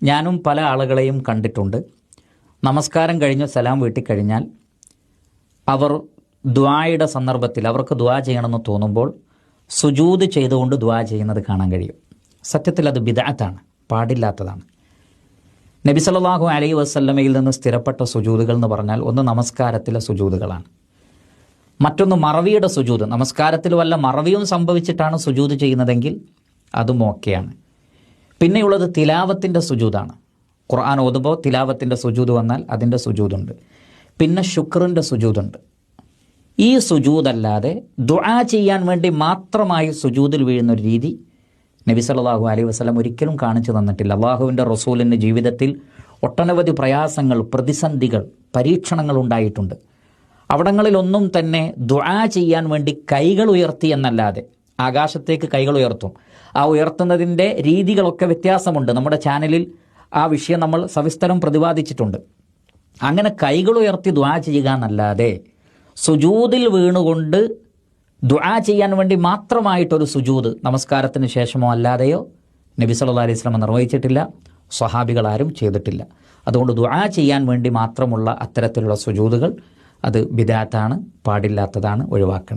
ഞാനും പല ആളുകളെയും കണ്ടിട്ടുണ്ട്. നമസ്കാരം കഴിഞ്ഞ് സലാം വീട്ടിക്കഴിഞ്ഞാൽ അവർ ദുആയുടെ സന്ദർഭത്തിൽ അവർക്ക് ദുആ ചെയ്യണമെന്ന് തോന്നുമ്പോൾ സുജൂദ് ചെയ്തുകൊണ്ട് ദുആ ചെയ്യുന്നത് കാണാൻ കഴിയും. സത്യത്തിൽ അത് ബിദ്അത്താണ്, പാടില്ലാത്തതാണ്. നബി സല്ലല്ലാഹു അലൈഹി വസല്ലമയിൽ നിന്ന് സ്ഥിരപ്പെട്ട സുജൂദുകൾ എന്ന് പറഞ്ഞാൽ ഒന്ന് നമസ്കാരത്തിലെ സുജൂദുകളാണ്, മറ്റൊന്ന് മറവിയുടെ സുജൂദ്. നമസ്കാരത്തിൽ വല്ല മറവിയും സംഭവിച്ചിട്ടാണ് സുജൂദ് ചെയ്യുന്നതെങ്കിൽ അതും ഓക്കെയാണ്. പിന്നെയുള്ളത് തിലാവത്തിൻ്റെ സുജൂദാണ്. ഖുർആൻ ഓതുമ്പോൾ തിലാവത്തിൻ്റെ സുജൂദ് വന്നാൽ അതിൻ്റെ സുജൂദുണ്ട്. പിന്നെ ശുക്റിൻ്റെ സുജൂദുണ്ട്. ഈ സുജൂദല്ലാതെ ദുആ ചെയ്യാൻ വേണ്ടി മാത്രമായി സുജൂദിൽ വീഴുന്നൊരു രീതി നബി സല്ലല്ലാഹു അലൈഹി വസല്ലം ഒരിക്കലും കാണിച്ചു തന്നിട്ടില്ല. അള്ളാഹുവിൻ്റെ റസൂലിൻ്റെ ജീവിതത്തിൽ ഒട്ടനവധി പ്രയാസങ്ങൾ, പ്രതിസന്ധികൾ, പരീക്ഷണങ്ങൾ ഉണ്ടായിട്ടുണ്ട്. അവിടങ്ങളിലൊന്നും തന്നെ ദുആ ചെയ്യാൻ വേണ്ടി കൈകൾ ഉയർത്തി എന്നല്ലാതെ, ആകാശത്തേക്ക് കൈകൾ ഉയർത്തും, ആ ഉയർത്തുന്നതിൻ്റെ രീതികളൊക്കെ വ്യത്യാസമുണ്ട്. നമ്മുടെ ചാനലിൽ ആ വിഷയം നമ്മൾ സവിസ്തരം പ്രതിപാദിച്ചിട്ടുണ്ട്. അങ്ങനെ കൈകൾ ഉയർത്തി ദുആ ചെയ്യുക എന്നല്ലാതെ സുജൂദിൽ വീണുകൊണ്ട് ദുആ ചെയ്യാൻ വേണ്ടി മാത്രമായിട്ടൊരു സുജൂദ് നമസ്കാരത്തിന് ശേഷമോ അല്ലാതെയോ നബി സല്ലല്ലാഹു അലൈഹി വസല്ലം നിർവഹിച്ചിട്ടില്ല, സ്വഹാബികൾ ആരും ചെയ്തിട്ടില്ല. അതുകൊണ്ട് ദുആ ചെയ്യാൻ വേണ്ടി മാത്രമുള്ള അത്തരത്തിലുള്ള സുജൂദുകൾ അത് ബിദ്അത്താണ്, പാടില്ലാത്തതാണ്, ഒഴിവാക്കണം.